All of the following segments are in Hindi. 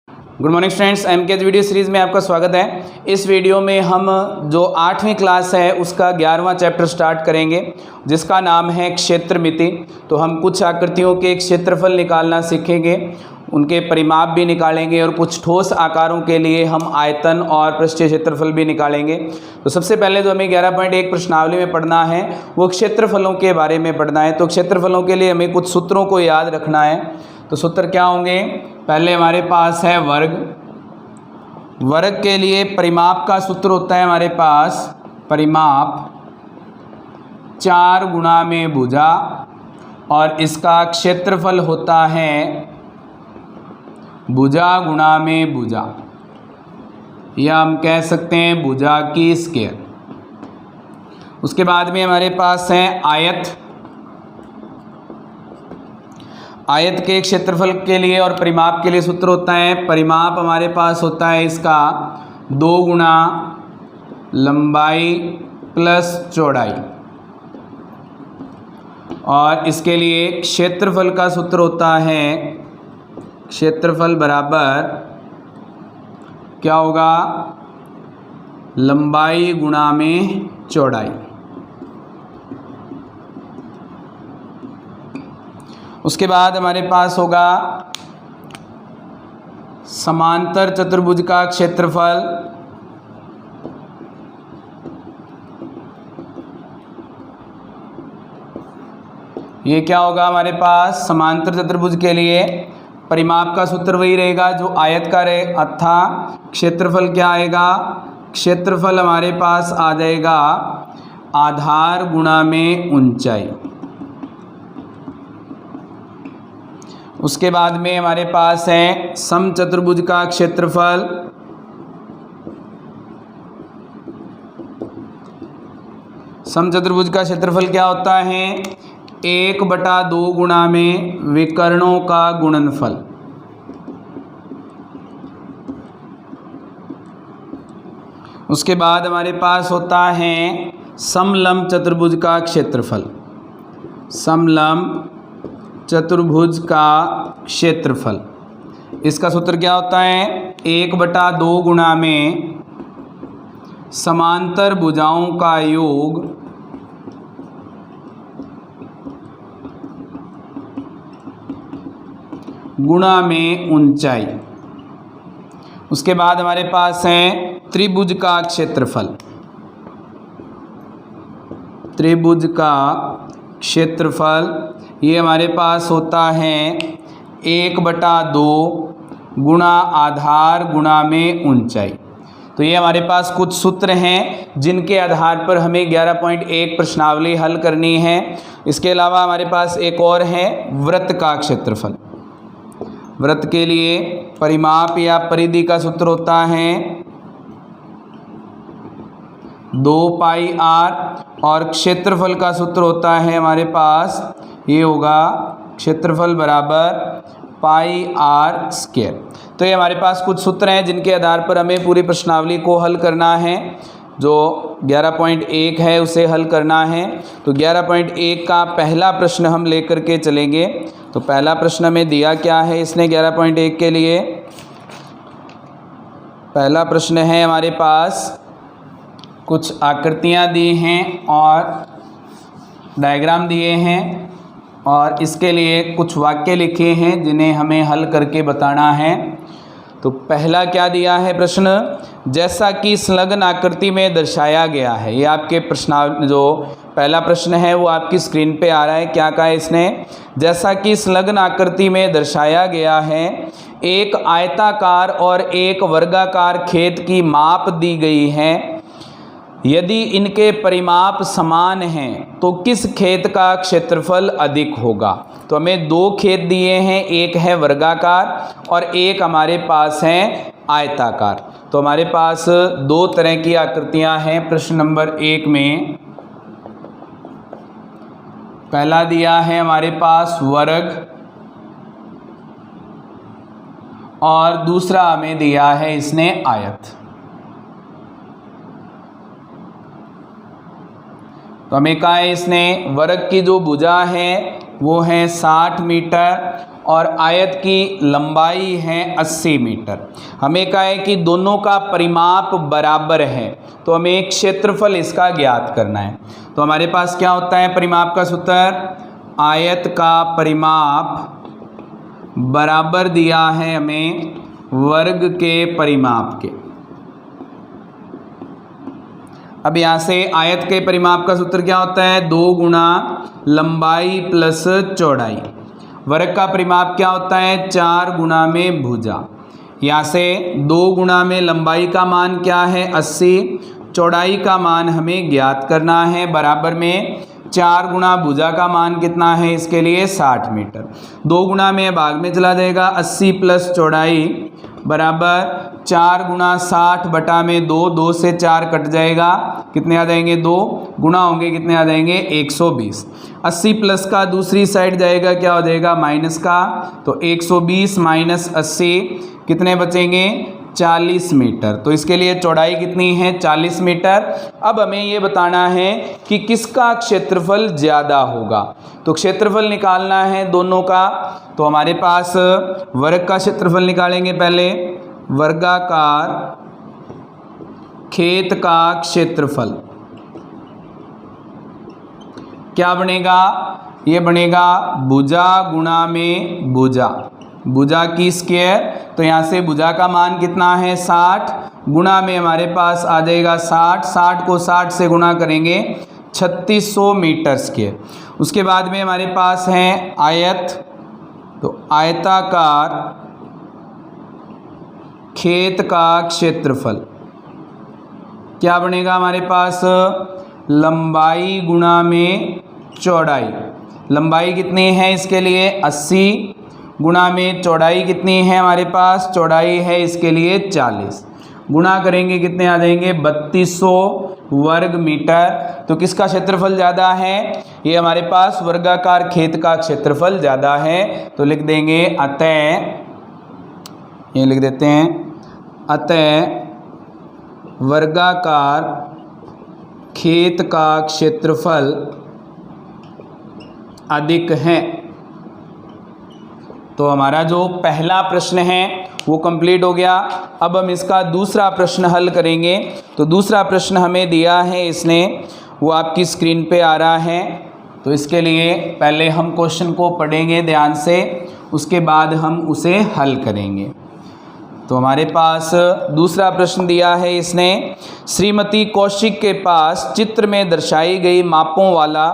Good morning students, MKH video series में आपका स्वागत है। इस वीडियो में हम जो 8वीं क्लास है उसका 11वां चैप्टर स्टार्ट करेंगे जिसका नाम है क्षेत्रमिति। तो हम कुछ आकृतियों के क्षेत्रफल निकालना सीखेंगे, उनके परिमाप भी निकालेंगे और कुछ ठोस आकारों के लिए हम आयतन और पृष्ठीय क्षेत्रफल भी निकालेंगे। तो सबसे पहले जो हमें 11.1 प्रश्नावली में पढ़ना है वो क्षेत्रफलों के बारे में पढ़ना है। तो क्षेत्रफलों के लिए हमें कुछ सूत्रों को याद रखना है। तो सूत्र क्या होंगे? पहले हमारे पास है वर्ग। वर्ग के लिए परिमाप का सूत्र होता है हमारे पास परिमाप 4 गुणा में भुजा, और इसका क्षेत्रफल होता है भुजा गुणा में भुजा, या हम कह सकते हैं भुजा की स्क्वायर। उसके बाद में हमारे पास है आयत। आयत के क्षेत्रफल के लिए और परिमाप के लिए सूत्र होता है, परिमाप हमारे पास होता है इसका 2 गुणा लंबाई प्लस चौड़ाई, और इसके लिए क्षेत्रफल का सूत्र होता है क्षेत्रफल बराबर क्या होगा? लंबाई गुणा में चौड़ाई। उसके बाद हमारे पास होगा समांतर चतुर्भुज का क्षेत्रफल। ये क्या होगा हमारे पास? समांतर चतुर्भुज के लिए परिमाप का सूत्र वही रहेगा जो आयत का था। क्षेत्रफल क्या आएगा? क्षेत्रफल हमारे पास आ जाएगा आधार गुणा में ऊंचाई। उसके बाद में हमारे पास है समचतुर्भुज का क्षेत्रफल। समचतुर्भुज का क्षेत्रफल क्या होता है? 1/2 गुणा में विकर्णों का गुणनफल। उसके बाद हमारे पास होता है समलंब चतुर्भुज का क्षेत्रफल। समलंब चतुर्भुज का क्षेत्रफल, इसका सूत्र क्या होता है? 1/2 गुणा में समांतर भुजाओं का योग गुणा में ऊंचाई। उसके बाद हमारे पास है त्रिभुज का क्षेत्रफल। त्रिभुज का क्षेत्रफल ये हमारे पास होता है 1/2 गुणा आधार गुणा में ऊंचाई। तो ये हमारे पास कुछ सूत्र हैं जिनके आधार पर हमें 11.1 प्रश्नावली हल करनी है। इसके अलावा हमारे पास एक और है वृत्त का क्षेत्रफल। वृत्त के लिए परिमाप या परिधि का सूत्र होता है 2πr, और क्षेत्रफल का सूत्र होता है हमारे पास ये होगा क्षेत्रफल बराबर πr²। तो ये हमारे पास कुछ सूत्र हैं जिनके आधार पर हमें पूरी प्रश्नावली को हल करना है। जो 11.1 है उसे हल करना है। तो 11.1 का पहला प्रश्न हम लेकर के चलेंगे। तो पहला प्रश्न हमें दिया क्या है इसने 11.1 के लिए? पहला प्रश्न है हमारे पास कुछ आकृतियाँ दी हैं और डायग्राम दिए हैं, और इसके लिए कुछ वाक्य लिखे हैं जिन्हें हमें हल करके बताना है। तो पहला क्या दिया है प्रश्न? जैसा कि संलग्न आकृति में दर्शाया गया है। ये आपके प्रश्न जो पहला प्रश्न है वो आपकी स्क्रीन पे आ रहा है। क्या कहा है इसने? जैसा कि संलग्न आकृति में दर्शाया गया है, एक आयताकार और एक वर्गाकार खेत की माप दी गई है। यदि इनके परिमाप समान हैं तो किस खेत का क्षेत्रफल अधिक होगा? तो हमें 2 खेत दिए हैं, एक है वर्गाकार और एक हमारे पास है आयताकार। तो हमारे पास 2 तरह की आकृतियां हैं प्रश्न नंबर 1 में। पहला दिया है हमारे पास वर्ग, और दूसरा हमें दिया है इसने आयत। तो हमें कहा है इसने वर्ग की जो भुजा है वो है 60 मीटर, और आयत की लंबाई है 80 मीटर। हमें कहा है कि दोनों का परिमाप बराबर है, तो हमें एक क्षेत्रफल इसका ज्ञात करना है। तो हमारे पास क्या होता है परिमाप का सूत्र, आयत का परिमाप बराबर दिया है हमें वर्ग के परिमाप के। अब यहाँ से आयत के परिमाप का सूत्र क्या होता है, 2 गुणा लंबाई प्लस चौड़ाई। वर्ग का परिमाप क्या होता है, 4 गुणा में भुजा। यहाँ से 2 गुणा में लंबाई का मान क्या है 80, चौड़ाई का मान हमें ज्ञात करना है, बराबर में 4 गुणा भुजा का मान कितना है इसके लिए 60 मीटर। 2 गुणा में भाग में चला जाएगा, 80 प्लस चौड़ाई बराबर 4 गुणा 60 बटा में 2, 2 से 4 कट जाएगा, कितने आ जाएंगे 2, गुणा होंगे कितने आ जाएंगे 120। 80 प्लस का दूसरी साइड जाएगा क्या हो जाएगा माइनस का, तो 120 माइनस 80 कितने बचेंगे 40 मीटर। तो इसके लिए चौड़ाई कितनी है 40 मीटर। अब हमें ये बताना है कि किसका क्षेत्रफल ज़्यादा होगा, तो क्षेत्रफल निकालना है दोनों का। तो हमारे पास वर्ग का क्षेत्रफल निकालेंगे पहले, वर्गाकार खेत का क्षेत्रफल क्या बनेगा, ये बनेगा भुजा गुणा में भुजा, भुजा की स्क्वायर। तो यहाँ से भुजा का मान कितना है 60, गुणा में हमारे पास आ जाएगा 60, 60 को 60 से गुणा करेंगे 3600 मीटर स्क्वायर। उसके बाद में हमारे पास है आयत, तो आयताकार खेत का क्षेत्रफल क्या बनेगा हमारे पास, लंबाई गुणा में चौड़ाई। लंबाई कितनी है इसके लिए 80, गुणा में चौड़ाई कितनी है हमारे पास, चौड़ाई है इसके लिए 40, गुणा करेंगे कितने आ जाएंगे 3200 वर्ग मीटर। तो किसका क्षेत्रफल ज़्यादा है, ये हमारे पास वर्गाकार खेत का क्षेत्रफल ज़्यादा है। तो लिख देंगे अतः, ये लिख देते हैं अतः वर्गाकार खेत का क्षेत्रफल अधिक है। तो हमारा जो पहला प्रश्न है वो कंप्लीट हो गया। अब हम इसका दूसरा प्रश्न हल करेंगे। तो दूसरा प्रश्न हमें दिया है इसने, वो आपकी स्क्रीन पे आ रहा है। तो इसके लिए पहले हम क्वेश्चन को पढ़ेंगे ध्यान से, उसके बाद हम उसे हल करेंगे। तो हमारे पास दूसरा प्रश्न दिया है इसने, श्रीमती कौशिक के पास चित्र में दर्शाई गई मापों वाला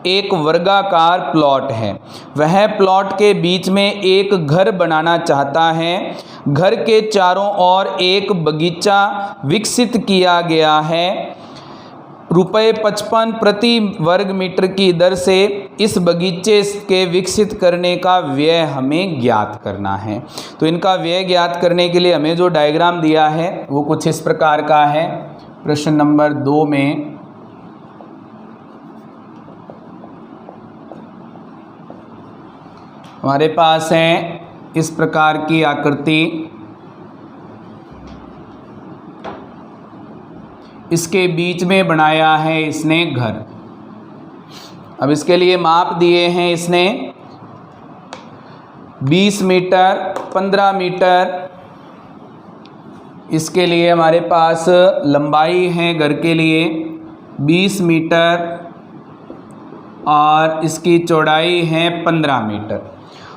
एक वर्गाकार प्लॉट है। वह प्लॉट के बीच में एक घर बनाना चाहता है। घर के चारों ओर एक बगीचा विकसित किया गया है। ₹55 प्रति वर्ग मीटर की दर से इस बगीचे के विकसित करने का व्यय हमें ज्ञात करना है। तो इनका व्यय ज्ञात करने के लिए हमें जो डायग्राम दिया है वो कुछ इस प्रकार का है। प्रश्न नंबर 2 में हमारे पास है इस प्रकार की आकृति, इसके बीच में बनाया है इसने घर। अब इसके लिए माप दिए हैं इसने 20 मीटर 15 मीटर। इसके लिए हमारे पास लंबाई है घर के लिए 20 मीटर और इसकी चौड़ाई है 15 मीटर।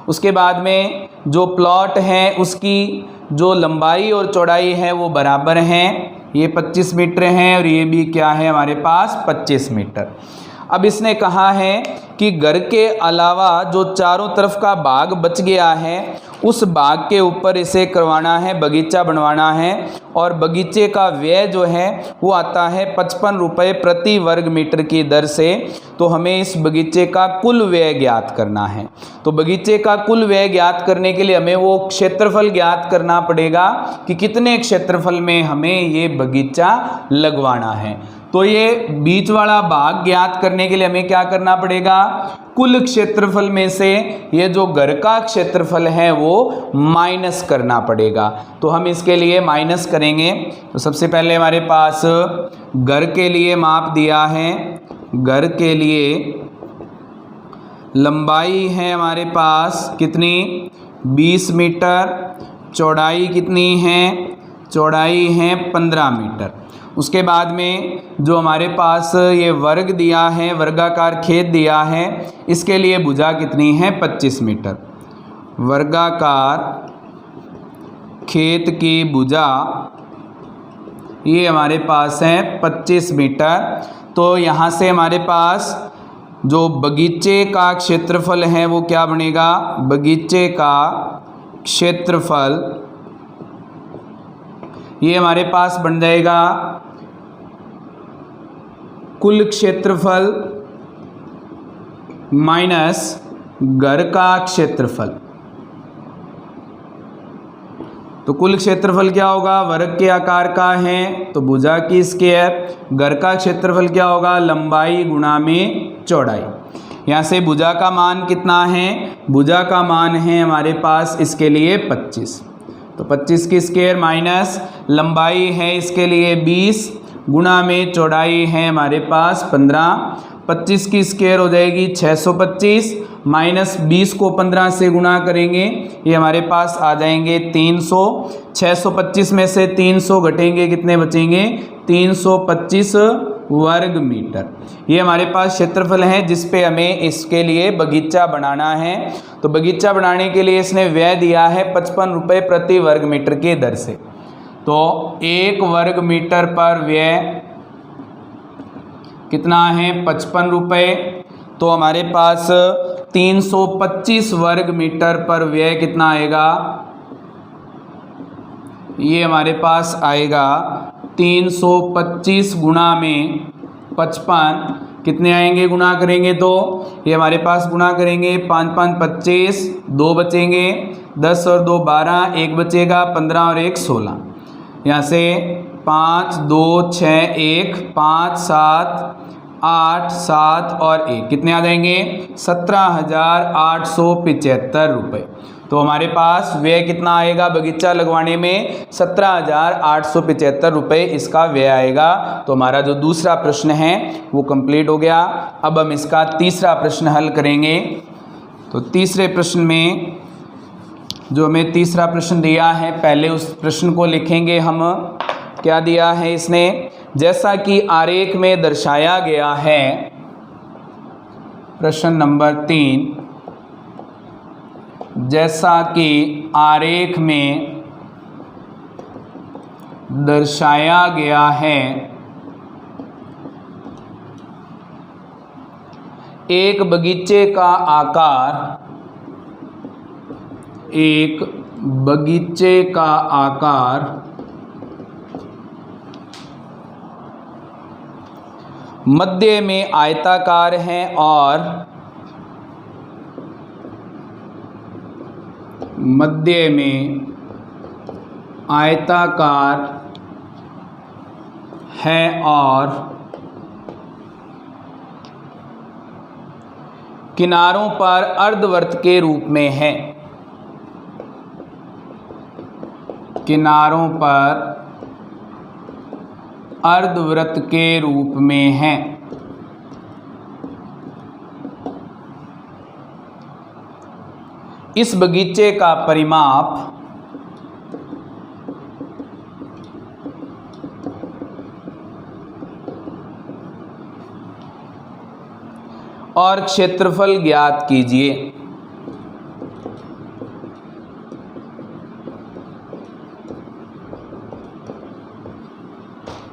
उसके बाद में जो प्लॉट है उसकी जो लंबाई और चौड़ाई है वो बराबर हैं, ये 25 मीटर हैं और ये भी क्या है हमारे पास 25 मीटर। अब इसने कहा है कि घर के अलावा जो चारों तरफ का भाग बच गया है उस भाग के ऊपर इसे करवाना है, बगीचा बनवाना है। और बगीचे का व्यय जो है वो आता है 55 रुपये प्रति वर्ग मीटर की दर से। तो हमें इस बगीचे का कुल व्यय ज्ञात करना है। तो बगीचे का कुल व्यय ज्ञात करने के लिए हमें वो क्षेत्रफल ज्ञात करना पड़ेगा कि कितने क्षेत्रफल में हमें ये बगीचा लगवाना है। तो ये बीच वाला भाग ज्ञात करने के लिए हमें क्या करना पड़ेगा, कुल क्षेत्रफल में से ये जो घर का क्षेत्रफल है वो माइनस करना पड़ेगा। तो हम इसके लिए माइनस करेंगे। तो सबसे पहले हमारे पास घर के लिए माप दिया है, घर के लिए लंबाई है हमारे पास कितनी 20 मीटर, चौड़ाई कितनी है, चौड़ाई है 15 मीटर। उसके बाद में जो हमारे पास ये वर्ग दिया है, वर्गाकार खेत दिया है, इसके लिए भुजा कितनी है 25 मीटर। वर्गाकार खेत की भुजा ये हमारे पास है 25 मीटर। तो यहाँ से हमारे पास जो बगीचे का क्षेत्रफल है वो क्या बनेगा, बगीचे का क्षेत्रफल ये हमारे पास बन जाएगा कुल क्षेत्रफल माइनस घर का क्षेत्रफल। तो कुल क्षेत्रफल क्या होगा, वर्ग के आकार का है तो भुजा की स्क्वायर, घर का क्षेत्रफल क्या होगा, लंबाई गुणा में चौड़ाई। यहाँ से भुजा का मान कितना है, भुजा का मान है हमारे पास इसके लिए 25। तो 25 की स्क्वायर माइनस लंबाई है इसके लिए 20 गुणा में चौड़ाई है हमारे पास 15। 25 की स्क्वायर हो जाएगी 625 माइनस 20 को 15 से गुणा करेंगे, ये हमारे पास आ जाएंगे 300। 625 में से 300 घटेंगे, कितने बचेंगे 325 वर्ग मीटर। ये हमारे पास क्षेत्रफल है जिस पे हमें इसके लिए बगीचा बनाना है। तो बगीचा बनाने के लिए इसने व्यय दिया है 55 रुपये प्रति वर्ग मीटर के दर से। तो 1 वर्ग मीटर पर व्यय कितना है 55 रुपये। तो हमारे पास 325 वर्ग मीटर पर व्यय कितना आएगा, ये हमारे पास आएगा 325 गुणा में 55, कितने आएंगे गुणा करेंगे तो ये हमारे पास गुणा करेंगे 5 5 25, 2 बचेंगे, 10 और 2 12, 1 बचेगा, 15 और 1 16। यहाँ से 5 2 6 1 5 7 8 7 और 1 कितने आ जाएंगे 17,875 रुपये। तो हमारे पास व्यय कितना आएगा बगीचा लगवाने में 17,875 रुपये इसका व्यय आएगा। तो हमारा जो दूसरा प्रश्न है वो कंप्लीट हो गया। अब हम इसका तीसरा प्रश्न हल करेंगे। तो तीसरे प्रश्न में जो हमें तीसरा प्रश्न दिया है, पहले उस प्रश्न को लिखेंगे हम। क्या दिया है इसने, जैसा कि आरेख में दर्शाया गया है, प्रश्न नंबर 3, जैसा कि आरेख में दर्शाया गया है, एक बगीचे का आकार, एक बगीचे का आकार मध्य में आयताकार है और मध्य में आयताकार है और किनारों पर अर्धवृत्त के रूप में है, किनारों पर अर्धवृत्त के रूप में है। इस बगीचे का परिमाप और क्षेत्रफल ज्ञात कीजिए।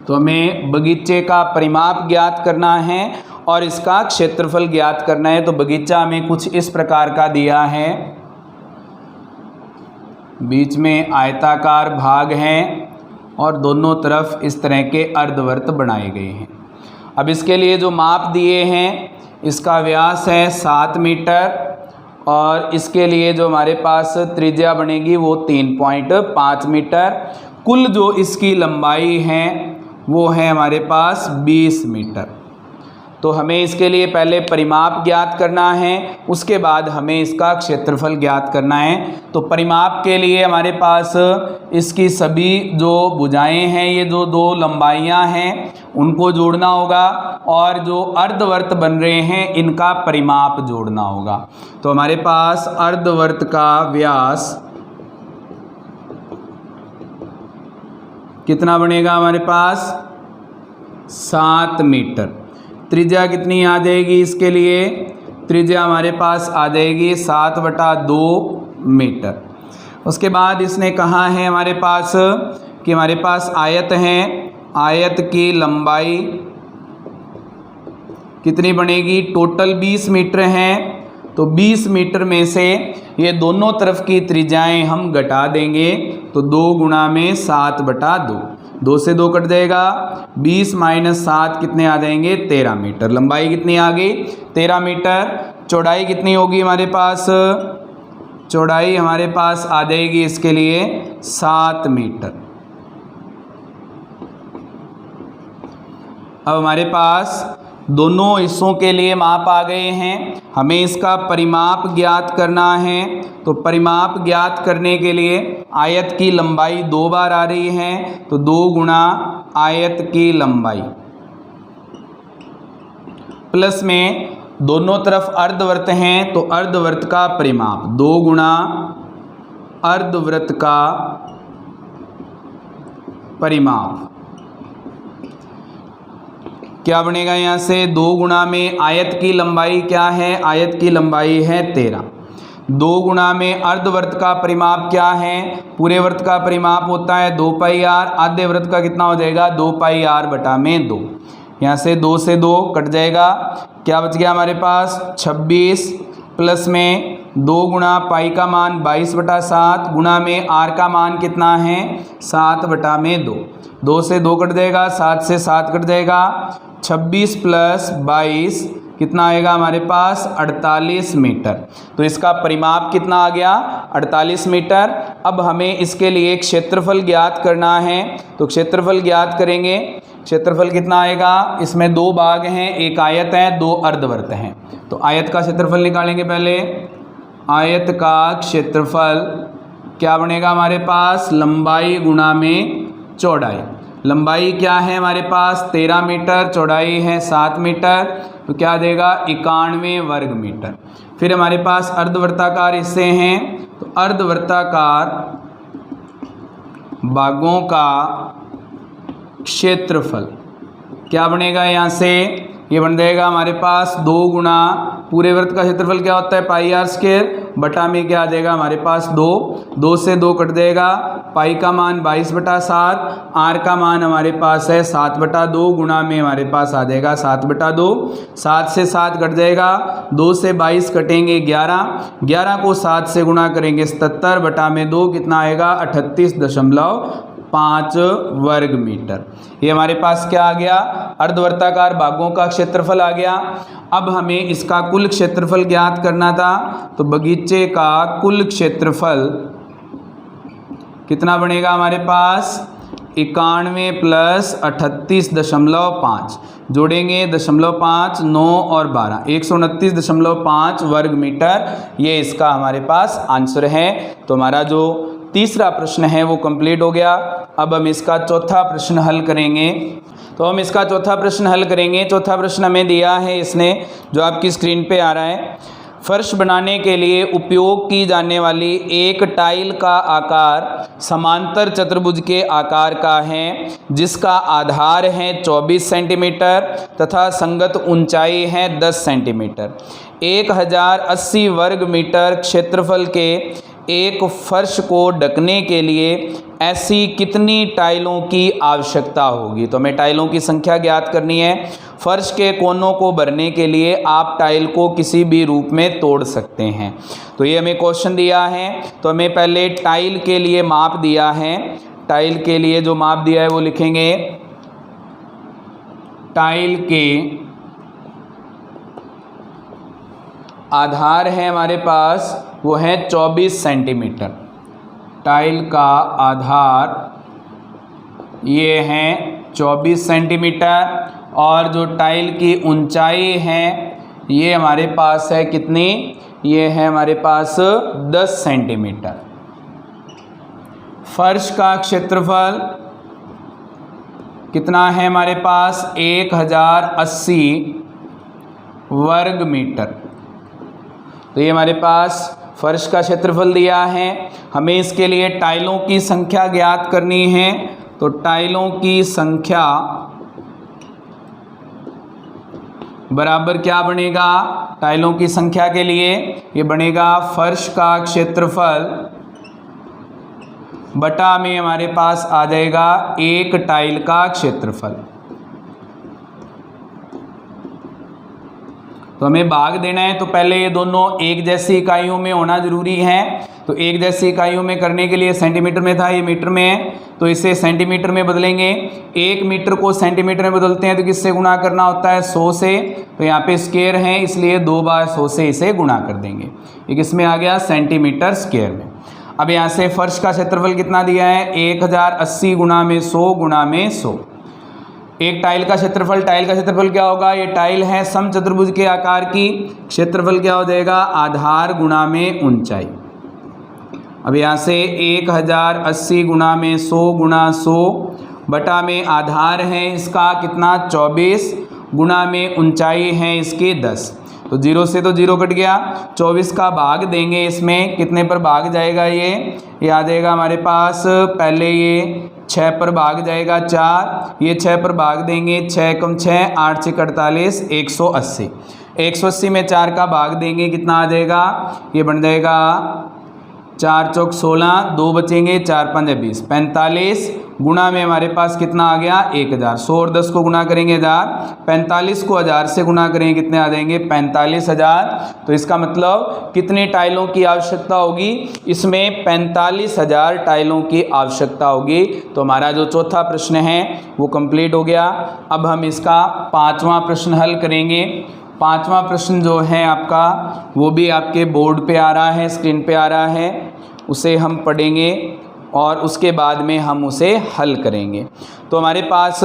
तो हमें बगीचे का परिमाप ज्ञात करना है और इसका क्षेत्रफल ज्ञात करना है। तो बगीचा हमें कुछ इस प्रकार का दिया है, बीच में आयताकार भाग हैं और दोनों तरफ इस तरह के अर्धवृत्त बनाए गए हैं। अब इसके लिए जो माप दिए हैं, इसका व्यास है 7 मीटर और इसके लिए जो हमारे पास त्रिज्या बनेगी वो 3.5 मीटर। कुल जो इसकी लंबाई है वो है हमारे पास 20 मीटर। तो हमें इसके लिए पहले परिमाप ज्ञात करना है, उसके बाद हमें इसका क्षेत्रफल ज्ञात करना है। तो परिमाप के लिए हमारे पास इसकी सभी जो भुजाएं हैं, ये जो दो लंबाइयां हैं, उनको जोड़ना होगा और जो अर्धवर्त बन रहे हैं इनका परिमाप जोड़ना होगा। तो हमारे पास अर्धवर्त का व्यास कितना बनेगा, हमारे पास 7 मीटर। त्रिज्या कितनी आ जाएगी इसके लिए, त्रिज्या हमारे पास आ जाएगी 7/2 मीटर। उसके बाद इसने कहा है हमारे पास कि हमारे पास आयत है, आयत की लंबाई कितनी बनेगी, टोटल 20 मीटर है। तो 20 मीटर में से ये दोनों तरफ की त्रिज्याएं हम घटा देंगे, तो 2 गुणा में 7/2, 2 से 2 कट जाएगा, 20 - 7 कितने आ जाएंगे, 13 मीटर। लंबाई कितनी आ गई, 13 मीटर। चौड़ाई कितनी होगी हमारे पास, चौड़ाई हमारे पास आ जाएगी इसके लिए 7 मीटर। अब हमारे पास दोनों हिस्सों के लिए माप आ गए हैं, हमें इसका परिमाप ज्ञात करना है। तो परिमाप ज्ञात करने के लिए आयत की लंबाई 2 बार आ रही है, तो 2 गुणा आयत की लंबाई प्लस में दोनों तरफ अर्धवृत्त हैं, तो अर्धवृत्त का परिमाप 2 गुणा अर्धवृत्त का परिमाप क्या बनेगा, यहाँ से 2 गुणा में आयत की लंबाई क्या है, आयत की लंबाई है 13, 2 गुणा में अर्धवृत्त का परिमाप क्या है, पूरे वृत्त का परिमाप होता है 2πr, आधे वृत्त का कितना हो जाएगा 2πr/2। यहाँ से 2 से 2 कट जाएगा, क्या बच गया हमारे पास 26, प्लस में 2 गुणा पाई का मान 22/7 गुणा में r का मान कितना है 7/2, 2 से 2 कट जाएगा, 7 से 7 कट जाएगा, 26 + 22 कितना आएगा हमारे पास 48 मीटर। तो इसका परिमाप कितना आ गया 48 मीटर। अब हमें इसके लिए क्षेत्रफल ज्ञात करना है, तो क्षेत्रफल ज्ञात करेंगे। क्षेत्रफल कितना आएगा, इसमें 2 भाग हैं, एक आयत है, 2 अर्धवृत्त हैं। तो आयत का क्षेत्रफल निकालेंगे पहले। आयत का क्षेत्रफल क्या बनेगा हमारे पास, लंबाई गुणा में चौड़ाई। लंबाई क्या है हमारे पास 13 मीटर, चौड़ाई है 7 मीटर, तो क्या देगा 91 वर्ग मीटर। फिर हमारे पास अर्धवृत्ताकार हिस्से हैं, तो अर्धवृत्ताकार भागों का क्षेत्रफल क्या बनेगा, यहाँ से ये बन जाएगा हमारे पास 2 गुणा पूरे वृत्त का क्षेत्रफल क्या होता है πr² बटा में क्या आ जाएगा हमारे पास 2, 2 से 2 कट जाएगा, पाई का मान 22/7, r का मान हमारे पास है 7/2 गुणा में हमारे पास आ जाएगा 7/2, 7 से 7 कट जाएगा, 2 से 22 कटेंगे 11, 11 को 7 से गुणा करेंगे 77/2 कितना आएगा 38.5 वर्ग मीटर। ये हमारे पास क्या आ गया, अर्धवृत्ताकार भागों का क्षेत्रफल आ गया। अब हमें इसका कुल क्षेत्रफल ज्ञात करना था, तो बगीचे का कुल क्षेत्रफल कितना बनेगा हमारे पास 91 + 38.5 जोड़ेंगे 0.5, 9 और 12, 129.5 वर्ग मीटर। ये इसका हमारे पास आंसर है। तो हमारा जो तीसरा प्रश्न है वो कंप्लीट हो गया। अब हम इसका चौथा प्रश्न हल करेंगे। तो हम इसका चौथा प्रश्न हल करेंगे। चौथा प्रश्न हमें दिया है इसने, जो आपकी स्क्रीन पे आ रहा है। फर्श बनाने के लिए उपयोग की जाने वाली एक टाइल का आकार समांतर चतुर्भुज के आकार का है, जिसका आधार है 24 सेंटीमीटर तथा संगत ऊंचाई है 10 सेंटीमीटर। 1080 वर्ग मीटर क्षेत्रफल के एक फर्श को ढकने के लिए ऐसी कितनी टाइलों की आवश्यकता होगी। तो हमें टाइलों की संख्या ज्ञात करनी है। फर्श के कोनों को भरने के लिए आप टाइल को किसी भी रूप में तोड़ सकते हैं। तो ये हमें क्वेश्चन दिया है। तो हमें पहले टाइल के लिए माप दिया है। टाइल के लिए जो माप दिया है वो लिखेंगे। टाइल के आधार है हमारे पास वो है 24 सेंटीमीटर। टाइल का आधार ये है 24 सेंटीमीटर और जो टाइल की ऊंचाई है ये हमारे पास है कितनी, ये है हमारे पास 10 सेंटीमीटर। फर्श का क्षेत्रफल कितना है हमारे पास, 1080 वर्ग मीटर। तो ये हमारे पास फर्श का क्षेत्रफल दिया है। हमें इसके लिए टाइलों की संख्या ज्ञात करनी है। तो टाइलों की संख्या बराबर क्या बनेगा, टाइलों की संख्या के लिए ये बनेगा फर्श का क्षेत्रफल बटा में हमारे पास आ जाएगा एक टाइल का क्षेत्रफल। तो हमें भाग देना है तो पहले ये दोनों एक जैसी इकाइयों में होना जरूरी है। तो एक जैसी इकाइयों में करने के लिए सेंटीमीटर में था, ये मीटर में है, तो इसे सेंटीमीटर में बदलेंगे। 1 मीटर को सेंटीमीटर में बदलते हैं तो किससे गुणा करना होता है, 100 से। तो यहाँ पे स्क्वायर है इसलिए 2 बार 100 से इसे गुणा कर देंगे। ये किसमें आ गया, सेंटीमीटर स्क्वायर में। अब यहाँ से फर्श का क्षेत्रफल कितना दिया है, 1080 गुणा में 100 गुणा में 100। एक टाइल का क्षेत्रफल, टाइल का क्षेत्रफल क्या होगा, ये टाइल है समचतुर्भुज के आकार की, क्षेत्रफल क्या हो जाएगा, आधार गुणा में ऊंचाई। अब यहाँ से 1080 गुणा में 100 गुणा 100 बटा में आधार है इसका कितना, 24 गुणा में ऊंचाई है इसकी 10। तो 0 से तो 0 कट गया, 24 का भाग देंगे इसमें, कितने पर भाग जाएगा ये आ जाएगा हमारे पास, पहले ये 6 पर भाग जाएगा 4, ये 6 पर भाग देंगे, 6 कम 6 8 से 48, 180। 180 में 4 का भाग देंगे कितना आ जाएगा, ये बन जाएगा 4 चौक 16, 2 बचेंगे, 4 5 20, 45 गुणा में हमारे पास कितना आ गया, 1000। 100 और 10 को गुणा करेंगे 1000, 45 को 1000 से गुणा करेंगे कितने आ जाएंगे, 45,000। तो इसका मतलब कितनी टाइलों की आवश्यकता होगी, इसमें 45,000 टाइलों की आवश्यकता होगी। तो हमारा जो चौथा प्रश्न है वो कंप्लीट हो गया। अब हम इसका 5वां प्रश्न हल करेंगे। 5वां प्रश्न जो है आपका वो भी आपके बोर्ड पे आ रहा है, स्क्रीन पे आ रहा है, उसे हम पढ़ेंगे और उसके बाद में हम उसे हल करेंगे। तो हमारे पास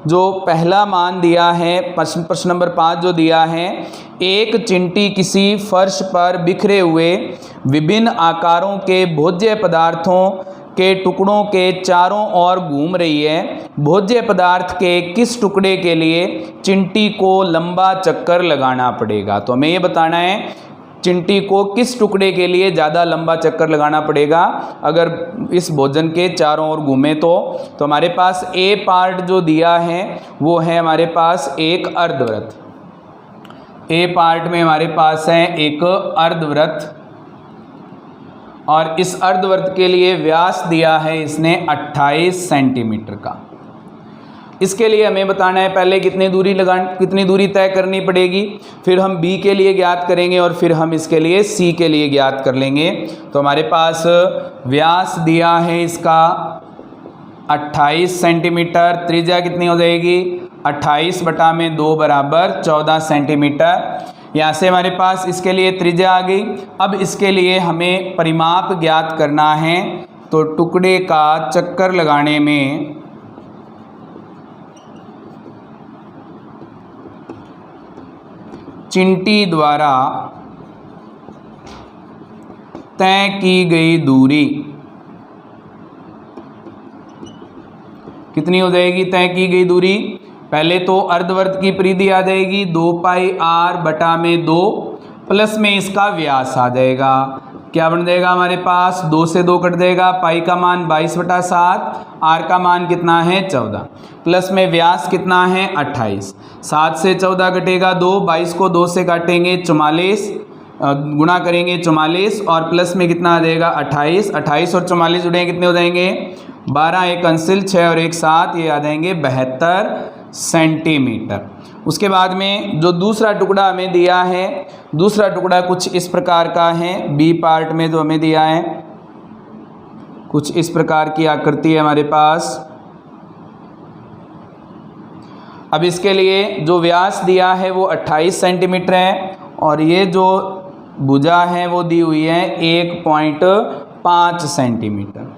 जो पहला मान दिया है, प्रश्न नंबर 5 जो दिया है, एक चिंटी किसी फर्श पर बिखरे हुए विभिन्न आकारों के भोज्य पदार्थों के टुकड़ों के चारों ओर घूम रही है। भोज्य पदार्थ के किस टुकड़े के लिए चिंटी को लंबा चक्कर लगाना पड़ेगा। तो हमें ये बताना है चिंटी को किस टुकड़े के लिए ज़्यादा लंबा चक्कर लगाना पड़ेगा अगर इस भोजन के चारों ओर घूमे तो हमारे पास ए पार्ट जो दिया है वो है हमारे पास एक अर्धवृत्त। ए पार्ट में हमारे पास है एक अर्धवृत्त और इस अर्धवृत्त के लिए व्यास दिया है इसने 28 सेंटीमीटर का। इसके लिए हमें बताना है पहले कितनी दूरी तय करनी पड़ेगी, फिर हम बी के लिए ज्ञात करेंगे और फिर हम इसके लिए सी के लिए ज्ञात कर लेंगे। तो हमारे पास व्यास दिया है इसका 28 सेंटीमीटर, त्रिज्या कितनी हो जाएगी 28 बटा में 2 बराबर 14 सेंटीमीटर। यहाँ से हमारे पास इसके लिए त्रिज्या आ गई। अब इसके लिए हमें परिमाप ज्ञात करना है। तो टुकड़े का चक्कर लगाने में चिंटी द्वारा तय की गई दूरी कितनी हो जाएगी, तय की गई दूरी पहले तो अर्धवृत्त की परिधि आ जाएगी 2 पाई r बटा में 2 प्लस में इसका व्यास आ जाएगा। क्या बन जाएगा हमारे पास, 2 से 2 कट जाएगा, पाई का मान 22 बटा 7, r का मान कितना है 14, प्लस में व्यास कितना है 28। 7 से 14 कटेगा 2, 22 को 2 से काटेंगे 44, गुणा करेंगे 44 और प्लस में कितना आ जाएगा 28। 28 और 44 जुड़े कितने हो जाएंगे 12, एक अंसिल 6 और एक 7, ये आ जाएंगे 72 सेंटीमीटर। उसके बाद में जो दूसरा टुकड़ा हमें दिया है, दूसरा टुकड़ा कुछ इस प्रकार का है। बी पार्ट में जो हमें दिया है कुछ इस प्रकार की आकृति है हमारे पास। अब इसके लिए जो व्यास दिया है वो 28 सेंटीमीटर है और ये जो भुजा है वो दी हुई है 1.5 सेंटीमीटर।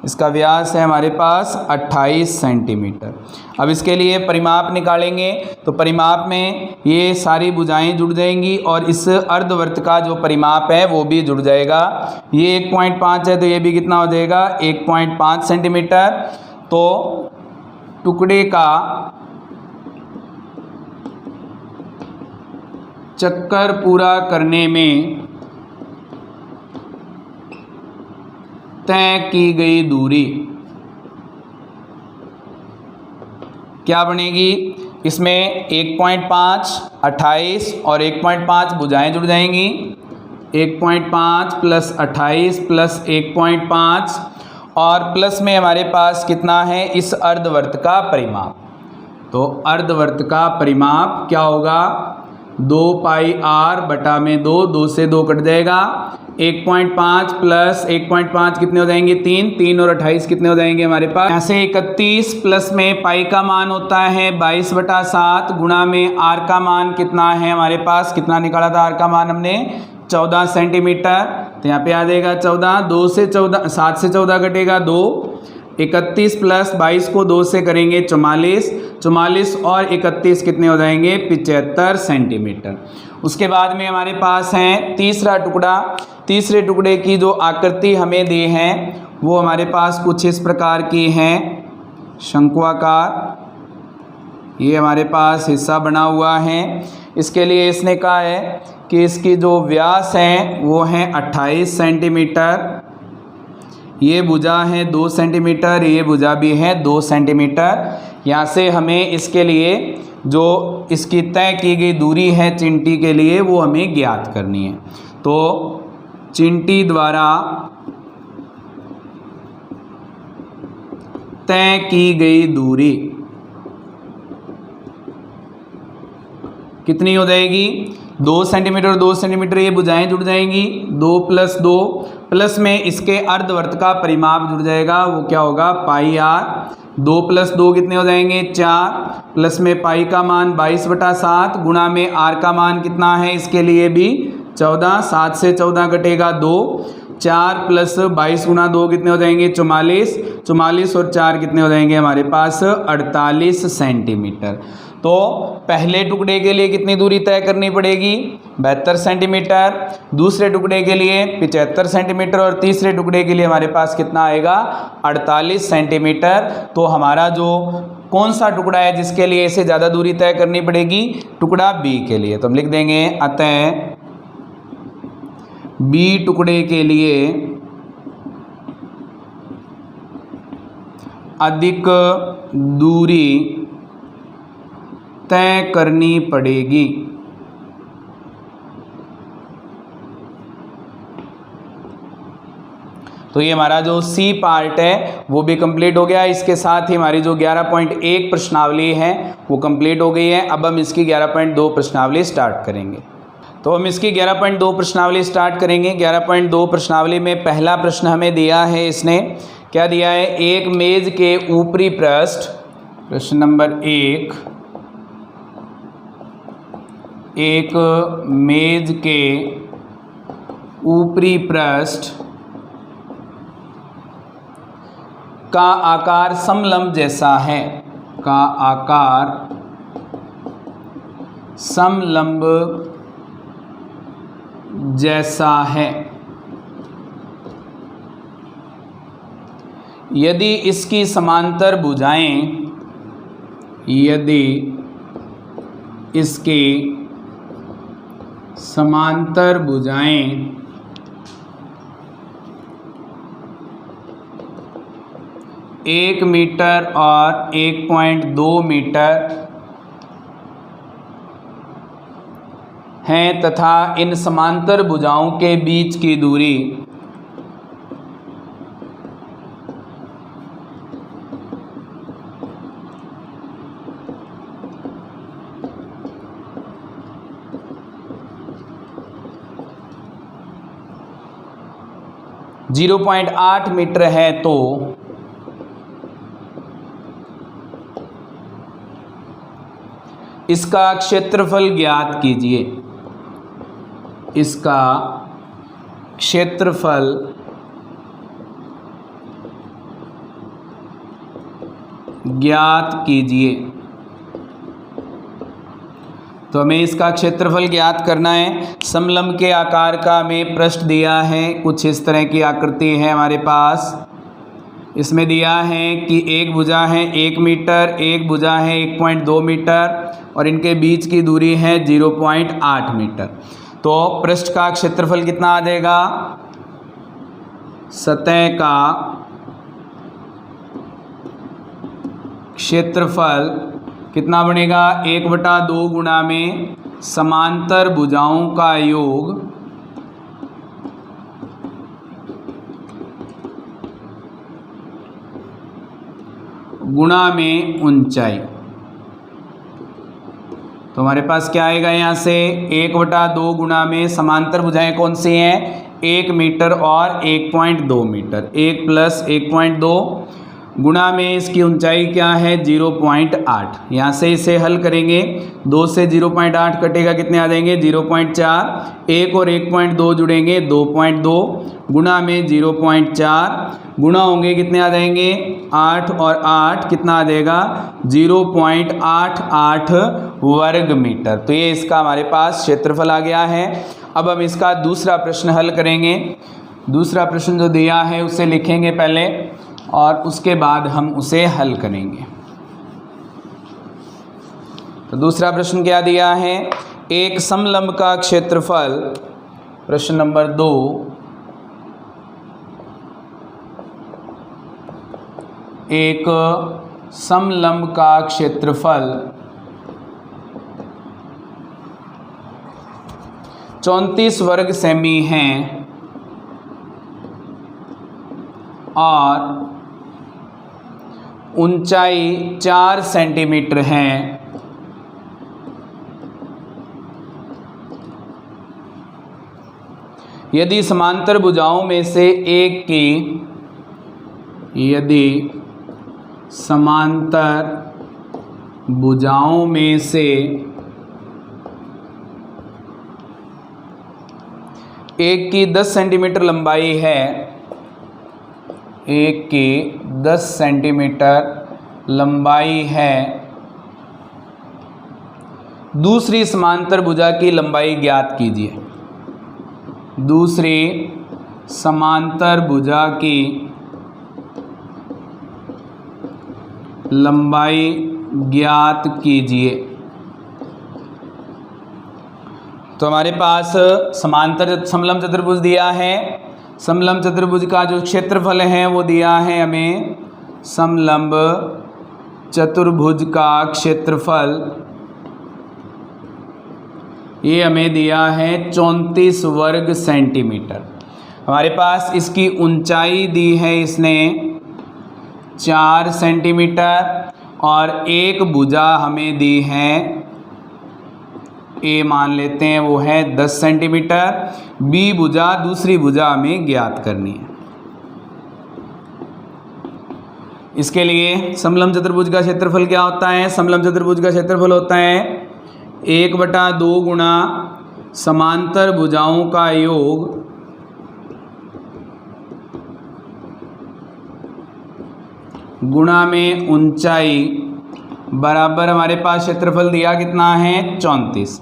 इसका व्यास है हमारे पास 28 सेंटीमीटर। अब इसके लिए परिमाप निकालेंगे तो परिमाप में ये सारी भुजाएं जुड़ जाएंगी और इस अर्धवृत्त का जो परिमाप है वो भी जुड़ जाएगा। ये 1.5 है तो ये भी कितना हो जाएगा 1.5 सेंटीमीटर। तो टुकड़े का चक्कर पूरा करने में तय की गई दूरी क्या बनेगी? इसमें 1.5, 28 और 1.5 भुजाएं जुड़ जाएंगी। 1.5 प्लस 28 प्लस 1.5 और प्लस में हमारे पास कितना है इस अर्धवृत्त का परिमाप। तो अर्धवृत्त का परिमाप क्या होगा 2 पाई r बटा में 2 से 2 कट जाएगा। 1.5 प्लस 1.5 कितने हो जाएंगे 3 और 28 कितने हो जाएंगे हमारे पास यहाँ से 31 प्लस में पाई का मान होता है 22/7 गुणा में r का मान कितना है हमारे पास, कितना निकाला था r का मान हमने 14 सेंटीमीटर। तो यहाँ पे आ जाएगा 14, 7 से 14 कटेगा 2, 31 प्लस 22 को 2 से करेंगे 44 और 31 कितने हो जाएंगे 75 सेंटीमीटर। उसके बाद में हमारे पास है तीसरा टुकड़ा। तीसरे टुकड़े की जो आकृति हमें दी है वो हमारे पास कुछ इस प्रकार की है, शंक्वाकार। ये हमारे पास हिस्सा बना हुआ है। इसके लिए इसने कहा है कि इसकी जो व्यास है वो है 28 सेंटीमीटर। ये भुजा है 2 सेंटीमीटर, ये भुजा भी है 2 सेंटीमीटर। यहाँ से हमें इसके लिए जो इसकी तय की गई दूरी है चिंटी के लिए वो हमें ज्ञात करनी है। तो चिंटी द्वारा तय की गई दूरी कितनी हो जाएगी 2 सेंटीमीटर और 2 सेंटीमीटर, ये भुजाएं जुड़ जाएंगी 2 + 2 प्लस में इसके अर्धवृत्त का परिमाप जुड़ जाएगा वो क्या होगा पाई r। 2 + 2 कितने हो जाएंगे 4 प्लस में पाई का मान 22/7 गुणा में r का मान कितना है इसके लिए भी 14, 7 से 14 कटेगा 2, 4 प्लस 22 गुणा 2 कितने हो जाएंगे 44 और 4 कितने हो जाएंगे हमारे पास 48 सेंटीमीटर। तो पहले टुकड़े के लिए कितनी दूरी तय करनी पड़ेगी 72 सेंटीमीटर, दूसरे टुकड़े के लिए 75 सेंटीमीटर और तीसरे टुकड़े के लिए हमारे पास कितना आएगा 48 सेंटीमीटर। तो हमारा जो कौन सा टुकड़ा है जिसके लिए इसे ज़्यादा दूरी तय करनी पड़ेगी, टुकड़ा बी के लिए। तो हम लिख देंगे अतः बी टुकड़े के लिए अधिक दूरी तय करनी पड़ेगी। तो ये हमारा जो सी पार्ट है वो भी कंप्लीट हो गया। इसके साथ ही हमारी जो 11.1 प्रश्नावली है वो कंप्लीट हो गई है। अब हम इसकी 11.2 प्रश्नावली स्टार्ट करेंगे। तो हम इसकी 11.2 प्रश्नावली स्टार्ट करेंगे। 11.2 प्रश्नावली में पहला प्रश्न हमें दिया है, इसने क्या दिया है, एक मेज के ऊपरी पृष्ठ, प्रश्न नंबर 1, एक मेज के ऊपरी पृष्ठ का आकार समलंब जैसा है, का आकार समलंब जैसा है। यदि इसकी समांतर भुजाएं, यदि इसकी समांतर भुजाएं 1 मीटर और 1.2 मीटर हैं तथा इन समांतर भुजाओं के बीच की दूरी .8 मीटर है, तो इसका क्षेत्रफल ज्ञात कीजिए। इसका क्षेत्रफल ज्ञात कीजिए। तो हमें इसका क्षेत्रफल ज्ञात करना है। समलंब के आकार का हमें पृष्ठ दिया है, कुछ इस तरह की आकृति है हमारे पास। इसमें दिया है कि एक भुजा है 1 मीटर, एक भुजा है 1.2 मीटर और इनके बीच की दूरी है 0.8 मीटर। तो पृष्ठ का क्षेत्रफल कितना आ जाएगा? सतह का क्षेत्रफल कितना बनेगा? 1/2 गुणा में समांतर भुजाओं का योग गुणा में ऊंचाई। तो हमारे पास क्या आएगा यहाँ से? 1/2 गुणा में समांतर भुजाएं कौन सी हैं? 1 मीटर और 1.2 मीटर। 1 + 1.2 गुणा में इसकी ऊंचाई क्या है? 0.8। यहाँ से इसे हल करेंगे, 2 से 0.8 कटेगा, कितने आ जाएंगे? 0.4। 1 और 1.2 जुड़ेंगे 2.2 गुणा में 0.4 गुणा होंगे, कितने आ जाएंगे? 8 और 8 कितना आ जाएगा? 0.88 वर्ग मीटर। तो ये इसका हमारे पास क्षेत्रफल आ गया है। अब हम इसका दूसरा प्रश्न हल करेंगे। दूसरा प्रश्न जो दिया है उसे लिखेंगे पहले और उसके बाद हम उसे हल करेंगे। तो दूसरा प्रश्न क्या दिया है? एक समलंब का क्षेत्रफल, प्रश्न नंबर 2, एक समलंब का क्षेत्रफल 34 वर्ग सेमी है और ऊंचाई 4 सेंटीमीटर है। यदि समांतर भुजाओं में से एक की समांतर भुजाओं में से एक की 10 सेंटीमीटर लंबाई है, एक की 10 सेंटीमीटर लंबाई है, दूसरी समांतर भुजा की लंबाई ज्ञात कीजिए। दूसरी समांतर भुजा की लंबाई ज्ञात कीजिए। तो हमारे पास समांतर समलंब चतुर्भुज दिया है। समलंब चतुर्भुज का जो क्षेत्रफल है वो दिया है हमें। समलंब चतुर्भुज का क्षेत्रफल ये हमें दिया है 34 वर्ग सेंटीमीटर। हमारे पास इसकी ऊंचाई दी है इसने 4 सेंटीमीटर और एक भुजा हमें दी है, ए मान लेते हैं, वो है 10 सेंटीमीटर। बी भुजा, दूसरी भुजा हमें ज्ञात करनी है। इसके लिए समलंब चतुर्भुज का क्षेत्रफल क्या होता है? समलंब चतुर्भुज का क्षेत्रफल होता है 1/2 गुणा समांतर भुजाओं का योग गुणा में ऊंचाई बराबर हमारे पास क्षेत्रफल दिया कितना है? 34।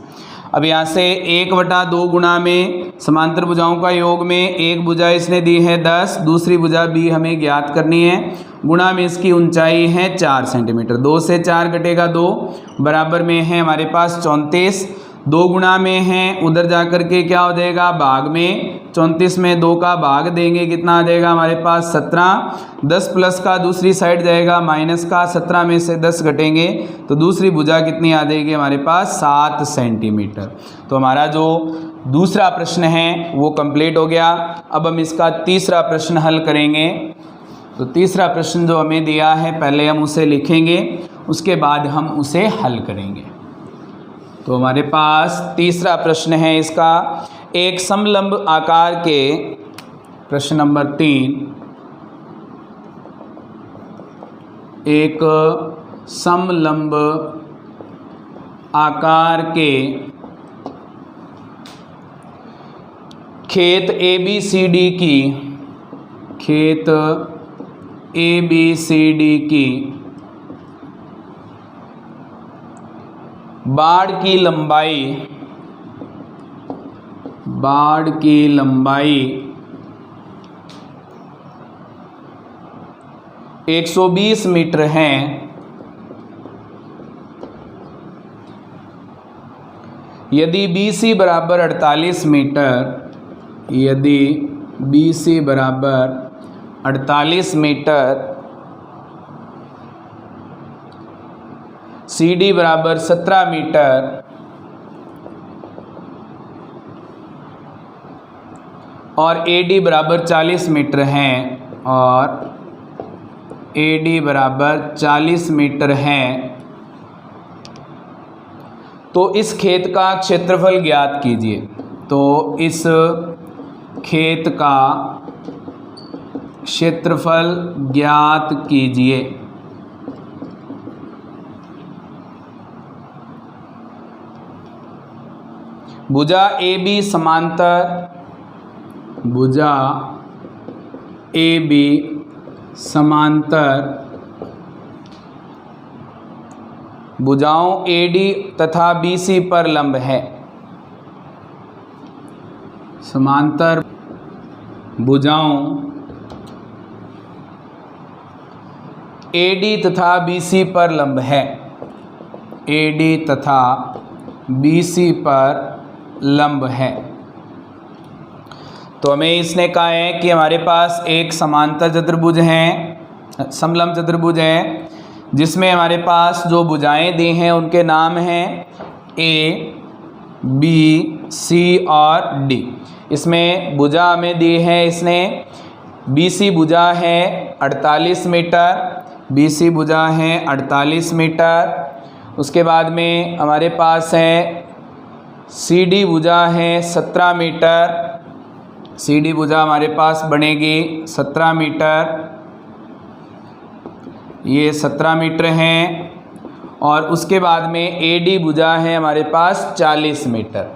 अब यहाँ से 1/2 गुणा में समांतर भुजाओं का योग में एक भुजा इसने दी है 10, दूसरी भुजा भी हमें ज्ञात करनी है, गुणा में इसकी ऊंचाई है 4 सेंटीमीटर। 2 से 4 कटेगा 2, बराबर में है हमारे पास 34। 2 गुणा में है, उधर जा कर के क्या हो जाएगा? भाग में। 34 में 2 का भाग देंगे, कितना आ जाएगा हमारे पास? 17। 10 प्लस का दूसरी साइड जाएगा माइनस का, 17 में से 10 घटेंगे तो दूसरी भुजा कितनी आ जाएगी हमारे पास? 7 सेंटीमीटर। तो हमारा जो दूसरा प्रश्न है वो कंप्लीट हो गया। अब हम इसका तीसरा प्रश्न हल करेंगे। तो तीसरा प्रश्न जो हमें दिया है पहले हम उसे लिखेंगे, उसके बाद हम उसे हल करेंगे। तो हमारे पास तीसरा प्रश्न है इसका, एक समलंब आकार के, प्रश्न नंबर 3, एक समलंब आकार के खेत ABCD की बाड़ की लंबाई 120 मीटर है, यदि BC बराबर 48 मीटर, यदि BC बराबर 48 मीटर, CD बराबर 17 मीटर और AD बराबर 40 मीटर हैं, और AD बराबर 40 मीटर हैं, तो इस खेत का क्षेत्रफल ज्ञात कीजिए। तो इस खेत का क्षेत्रफल ज्ञात कीजिए। भुजा AB समांतर भुजाओं AD तथा BC पर लंब है। समांतर भुजाओं AD तथा BC पर लंब है, AD तथा BC पर लंब है। तो हमें इसने कहा है कि हमारे पास एक समांतर चतुर्भुज है, समलंब चतुर्भुज है, जिसमें हमारे पास जो भुजाएं दी हैं उनके नाम हैं A, B, C और D। इसमें भुजा हमें दी है, इसने BC भुजा है 48 मीटर, BC भुजा है 48 मीटर। उसके बाद में हमारे पास है CD भुजा है 17 मीटर, CD भुजा हमारे पास बनेगी 17 मीटर, ये 17 मीटर हैं। और उसके बाद में AD भुजा है हमारे पास 40 मीटर,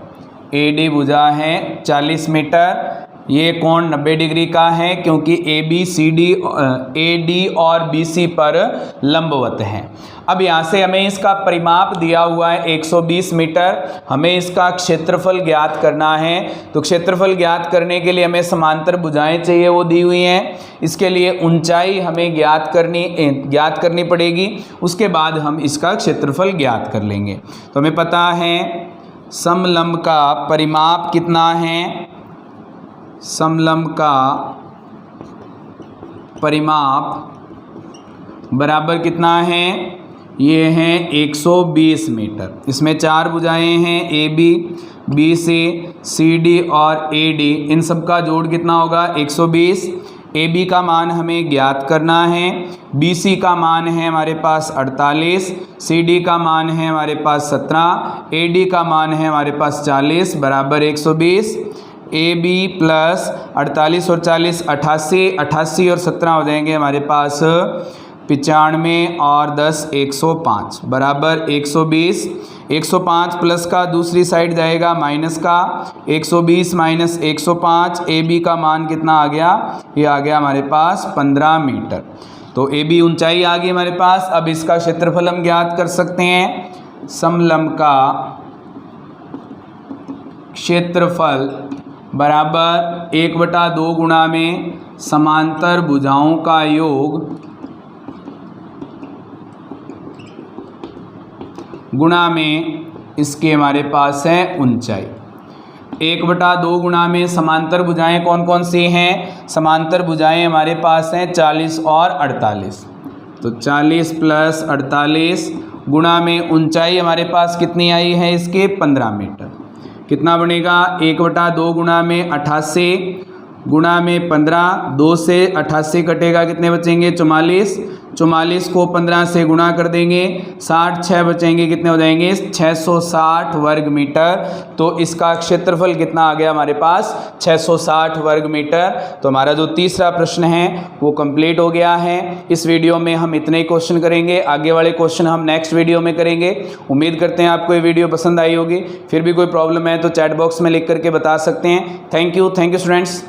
AD भुजा है 40 मीटर। ये कोण 90 डिग्री का है क्योंकि AD और BC पर लंबवत हैं। अब यहाँ से हमें इसका परिमाप दिया हुआ है 120 मीटर, हमें इसका क्षेत्रफल ज्ञात करना है। तो क्षेत्रफल ज्ञात करने के लिए हमें समांतर भुजाएं चाहिए, वो दी हुई हैं। इसके लिए ऊंचाई हमें ज्ञात करनी पड़ेगी, उसके बाद हम इसका क्षेत्रफल ज्ञात कर लेंगे। तो हमें पता है समलंब का परिमाप कितना है, समलंब का परिमाप बराबर कितना है, ये है 120 मीटर। इसमें 4 भुजाएं हैं AB, BC, CD और AD, इन सब का जोड़ कितना होगा 120। AB का मान हमें ज्ञात करना है, BC का मान है हमारे पास 48, CD का मान है हमारे पास 17, AD का मान है हमारे पास 40 बराबर 120। AB प्लस 48 और 40 88, 88 और 17 हो जाएंगे हमारे पास 95 और 10 105 बराबर 120। 105 प्लस का दूसरी साइड जाएगा माइनस का, 120 माइनस 105, AB का मान कितना आ गया, ये आ गया हमारे पास 15 मीटर। तो AB ऊंचाई आ गई हमारे पास। अब इसका क्षेत्रफल हम ज्ञात कर सकते हैं। समलंब का क्षेत्रफल बराबर 1/2 गुणा में समांतर भुजाओं का योग गुणा में इसके हमारे पास है ऊंचाई। 1/2 गुणा में समांतर भुजाएं कौन कौन सी हैं, समांतर भुजाएं हमारे पास हैं 40 और 48। तो 40 प्लस 48 गुणा में ऊंचाई हमारे पास कितनी आई है इसके 15 मीटर। कितना बनेगा 1/2 गुणा में 88 गुणा में 15, 2 से 88 कटेगा, कितने बचेंगे 44। 44 को 15 से गुणा कर देंगे, 60 6 बचेंगे, कितने हो जाएंगे 660 वर्ग मीटर। तो इसका क्षेत्रफल कितना आ गया हमारे पास 660 वर्ग मीटर। तो हमारा जो तीसरा प्रश्न है वो कंप्लीट हो गया है। इस वीडियो में हम इतने ही क्वेश्चन करेंगे, आगे वाले क्वेश्चन हम नेक्स्ट वीडियो में करेंगे। उम्मीद करते हैं आपको ये वीडियो पसंद आई होगी। फिर भी कोई प्रॉब्लम है तो चैट बॉक्स में लिख करके बता सकते हैं। Thank you students.